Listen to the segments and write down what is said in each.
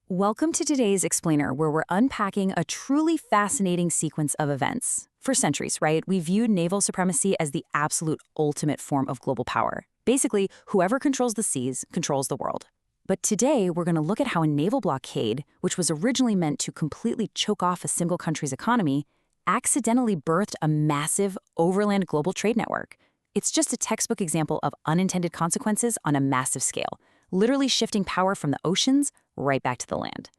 Welcome to today's Explainer, where we're unpacking a truly fascinating sequence of events. For centuries, right, we viewed naval supremacy as the absolute ultimate form of global power. Basically, whoever controls the seas controls the world. But today, we're going to look at how a naval blockade, which was originally meant to completely choke off a single country's economy, accidentally birthed a massive overland global trade network. It's just a textbook example of unintended consequences on a massive scale, literally shifting power from the oceans right back to the land.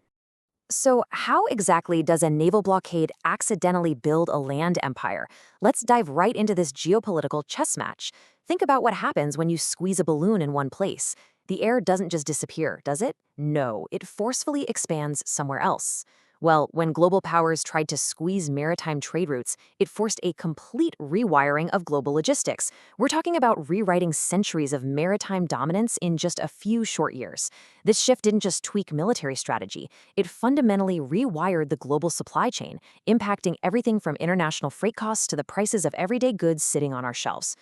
So how exactly does a naval blockade accidentally build a land empire? Let's dive right into this geopolitical chess match. Think about what happens when you squeeze a balloon in one place. The air doesn't just disappear, does it? No, it forcefully expands somewhere else. Well, when global powers tried to squeeze maritime trade routes, it forced a complete rewiring of global logistics. We're talking about rewriting centuries of maritime dominance in just a few short years. This shift didn't just tweak military strategy, it fundamentally rewired the global supply chain, impacting everything from international freight costs to the prices of everyday goods sitting on our shelves.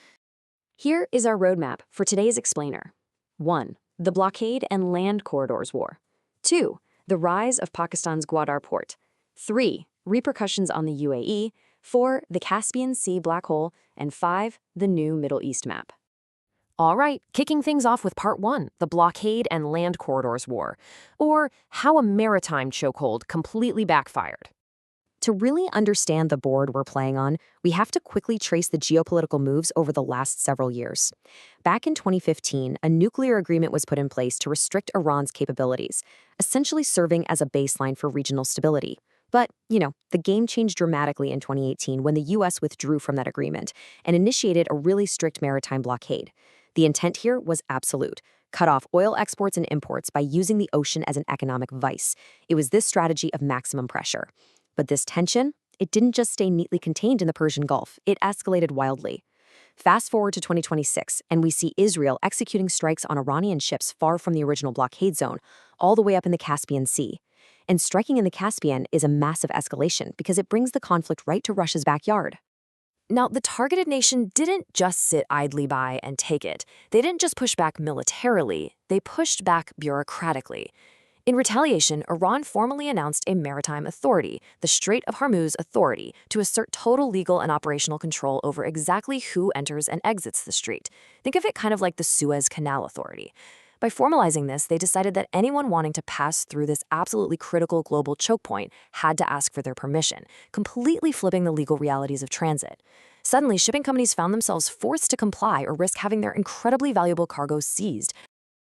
Here is our roadmap for today's Explainer. 1. The Blockade and Land Corridors War. 2. The rise of Pakistan's Gwadar port. 3. Repercussions on the UAE. 4. The Caspian Sea black hole. And 5. The new Middle East map. All right, kicking things off with Part 1, the Blockade and Land Corridors War, or how a maritime chokehold completely backfired. To really understand the board we're playing on, we have to quickly trace the geopolitical moves over the last several years. Back in 2015, a nuclear agreement was put in place to restrict Iran's capabilities, essentially serving as a baseline for regional stability. But, the game changed dramatically in 2018 when the U.S. withdrew from that agreement and initiated a really strict maritime blockade. The intent here was absolute: cut off oil exports and imports by using the ocean as an economic vice. It was this strategy of maximum pressure. But this tension, it didn't just stay neatly contained in the Persian Gulf, it escalated wildly. Fast forward to 2026, and we see Israel executing strikes on Iranian ships far from the original blockade zone, all the way up in the Caspian Sea. And striking in the Caspian is a massive escalation because it brings the conflict right to Russia's backyard. Now, the targeted nation didn't just sit idly by and take it. They didn't just push back militarily, they pushed back bureaucratically. In retaliation, Iran formally announced a maritime authority, the Strait of Hormuz Authority, to assert total legal and operational control over exactly who enters and exits the strait. Think of it kind of like the Suez Canal Authority. By formalizing this, they decided that anyone wanting to pass through this absolutely critical global choke point had to ask for their permission, completely flipping the legal realities of transit. Suddenly, shipping companies found themselves forced to comply or risk having their incredibly valuable cargo seized.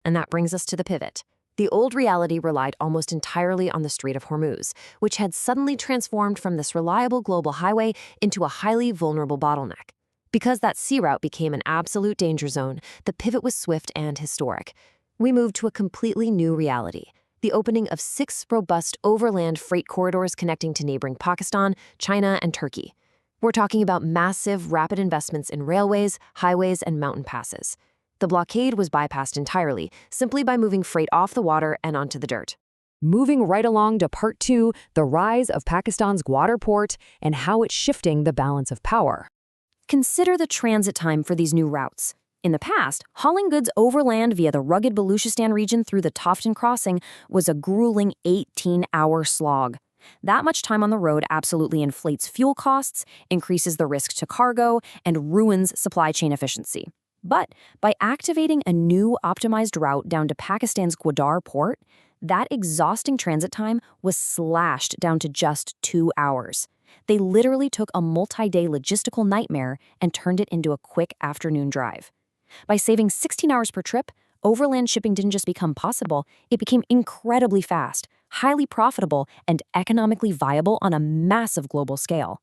And that brings us to the pivot. The old reality relied almost entirely on the Strait of Hormuz, which had suddenly transformed from this reliable global highway into a highly vulnerable bottleneck. Because that sea route became an absolute danger zone, the pivot was swift and historic. We moved to a completely new reality: the opening of 6 robust overland freight corridors connecting to neighboring Pakistan, China, and Turkey. We're talking about massive, rapid investments in railways, highways, and mountain passes. The blockade was bypassed entirely, simply by moving freight off the water and onto the dirt. Moving right along to Part 2, the rise of Pakistan's Gwadar port and how it's shifting the balance of power. Consider the transit time for these new routes. In the past, hauling goods overland via the rugged Baluchistan region through the Toftan Crossing was a grueling 18-hour slog. That much time on the road absolutely inflates fuel costs, increases the risk to cargo, and ruins supply chain efficiency. But by activating a new optimized route down to Pakistan's Gwadar port, that exhausting transit time was slashed down to just 2 hours. They literally took a multi-day logistical nightmare and turned it into a quick afternoon drive. By saving 16 hours per trip, overland shipping didn't just become possible, it became incredibly fast, highly profitable, and economically viable on a massive global scale.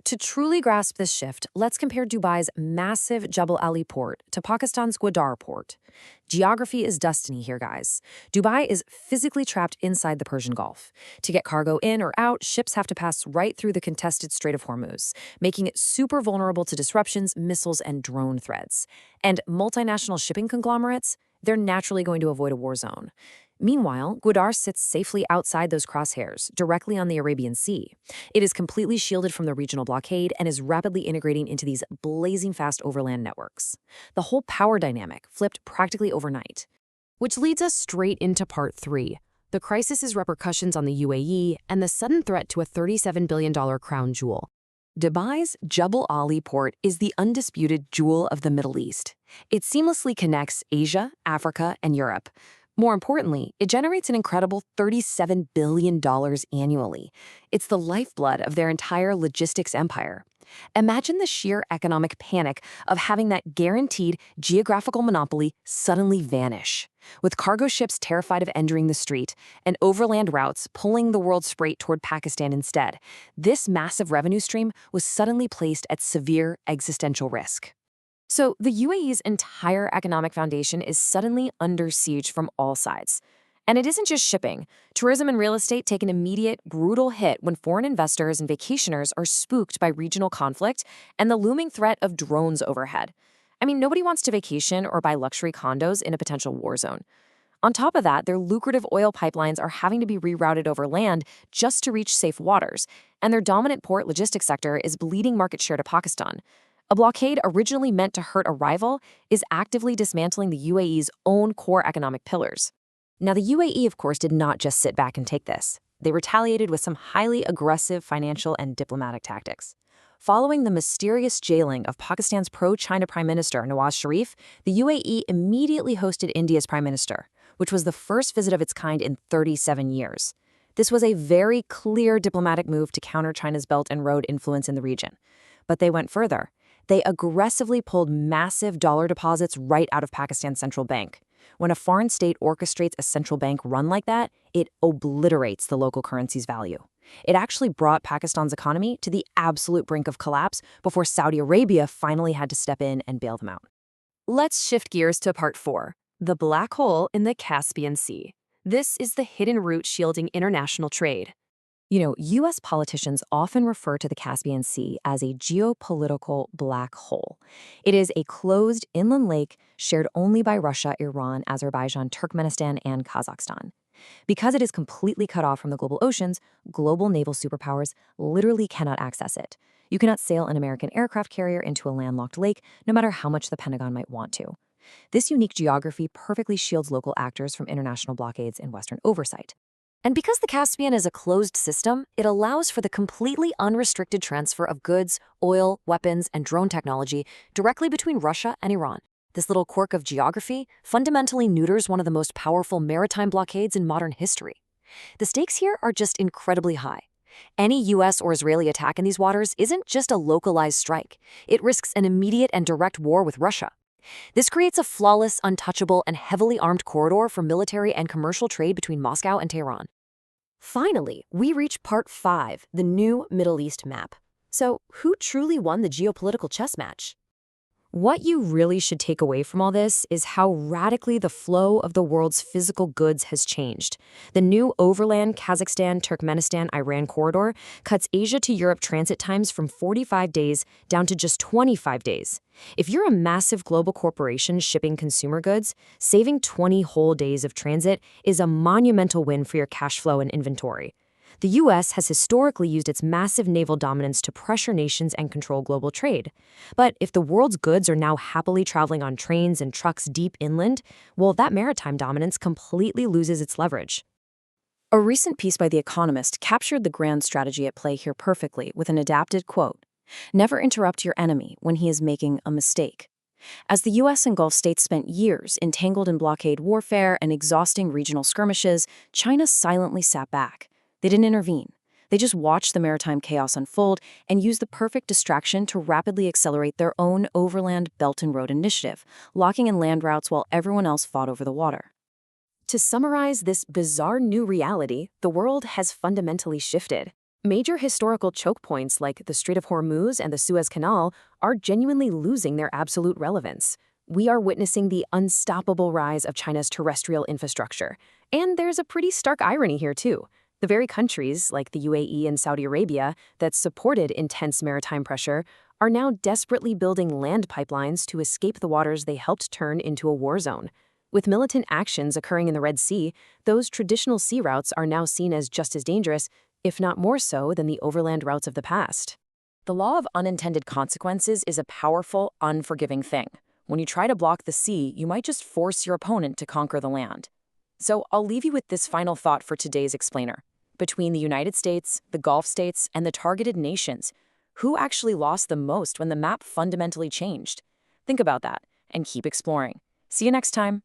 To truly grasp this shift, let's compare Dubai's massive Jebel Ali port to Pakistan's Gwadar port. Geography is destiny here, guys. Dubai is physically trapped inside the Persian Gulf. To get cargo in or out, ships have to pass right through the contested Strait of Hormuz, making it super vulnerable to disruptions, missiles, and drone threats. And multinational shipping conglomerates, they're naturally going to avoid a war zone. Meanwhile, Gwadar sits safely outside those crosshairs, directly on the Arabian Sea. It is completely shielded from the regional blockade and is rapidly integrating into these blazing fast overland networks. The whole power dynamic flipped practically overnight. Which leads us straight into Part 3, the crisis's repercussions on the UAE, and the sudden threat to a $37 billion crown jewel. Dubai's Jebel Ali port is the undisputed jewel of the Middle East. It seamlessly connects Asia, Africa, and Europe. More importantly, it generates an incredible $37 billion annually. It's the lifeblood of their entire logistics empire. Imagine the sheer economic panic of having that guaranteed geographical monopoly suddenly vanish. With cargo ships terrified of entering the strait and overland routes pulling the world's freight toward Pakistan instead, this massive revenue stream was suddenly placed at severe existential risk. So the UAE's entire economic foundation is suddenly under siege from all sides. And it isn't just shipping. Tourism and real estate take an immediate, brutal hit when foreign investors and vacationers are spooked by regional conflict and the looming threat of drones overhead. I mean, nobody wants to vacation or buy luxury condos in a potential war zone. On top of that, their lucrative oil pipelines are having to be rerouted over land just to reach safe waters, and their dominant port logistics sector is bleeding market share to Pakistan. A blockade originally meant to hurt a rival is actively dismantling the UAE's own core economic pillars. Now, the UAE, of course, did not just sit back and take this. They retaliated with some highly aggressive financial and diplomatic tactics. Following the mysterious jailing of Pakistan's pro-China Prime Minister Nawaz Sharif, the UAE immediately hosted India's Prime Minister, which was the first visit of its kind in 37 years. This was a very clear diplomatic move to counter China's Belt and Road influence in the region. But they went further. They aggressively pulled massive dollar deposits right out of Pakistan's central bank. When a foreign state orchestrates a central bank run like that, it obliterates the local currency's value. It actually brought Pakistan's economy to the absolute brink of collapse before Saudi Arabia finally had to step in and bail them out. Let's shift gears to part 4, the black hole in the Caspian Sea. This is the hidden route shielding international trade. You know, U.S. politicians often refer to the Caspian Sea as a geopolitical black hole. It is a closed inland lake shared only by Russia, Iran, Azerbaijan, Turkmenistan, and Kazakhstan. Because it is completely cut off from the global oceans, global naval superpowers literally cannot access it. You cannot sail an American aircraft carrier into a landlocked lake, no matter how much the Pentagon might want to. This unique geography perfectly shields local actors from international blockades and Western oversight. And because the Caspian is a closed system, it allows for the completely unrestricted transfer of goods, oil, weapons, and drone technology directly between Russia and Iran. This little quirk of geography fundamentally neuters one of the most powerful maritime blockades in modern history. The stakes here are just incredibly high. Any U.S. or Israeli attack in these waters isn't just a localized strike. It risks an immediate and direct war with Russia. This creates a flawless, untouchable, and heavily armed corridor for military and commercial trade between Moscow and Tehran. Finally, we reach part 5, the new Middle East map. So, who truly won the geopolitical chess match? What you really should take away from all this is how radically the flow of the world's physical goods has changed. The new overland Kazakhstan, Turkmenistan, Iran corridor cuts Asia to Europe transit times from 45 days down to just 25 days. If you're a massive global corporation shipping consumer goods, saving 20 whole days of transit is a monumental win for your cash flow and inventory. The U.S. has historically used its massive naval dominance to pressure nations and control global trade. But if the world's goods are now happily traveling on trains and trucks deep inland, well, that maritime dominance completely loses its leverage. A recent piece by The Economist captured the grand strategy at play here perfectly with an adapted quote: "Never interrupt your enemy when he is making a mistake." As the U.S. and Gulf states spent years entangled in blockade warfare and exhausting regional skirmishes, China silently sat back. They didn't intervene. They just watched the maritime chaos unfold and used the perfect distraction to rapidly accelerate their own overland Belt and Road initiative, locking in land routes while everyone else fought over the water. To summarize this bizarre new reality, the world has fundamentally shifted. Major historical choke points like the Strait of Hormuz and the Suez Canal are genuinely losing their absolute relevance. We are witnessing the unstoppable rise of China's terrestrial infrastructure. And there's a pretty stark irony here, too. The very countries, like the UAE and Saudi Arabia, that supported intense maritime pressure are now desperately building land pipelines to escape the waters they helped turn into a war zone. With militant actions occurring in the Red Sea, those traditional sea routes are now seen as just as dangerous, if not more so, than the overland routes of the past. The law of unintended consequences is a powerful, unforgiving thing. When you try to block the sea, you might just force your opponent to conquer the land. So I'll leave you with this final thought for today's explainer. Between the United States, the Gulf states, and the targeted nations, who actually lost the most when the map fundamentally changed? Think about that and keep exploring. See you next time.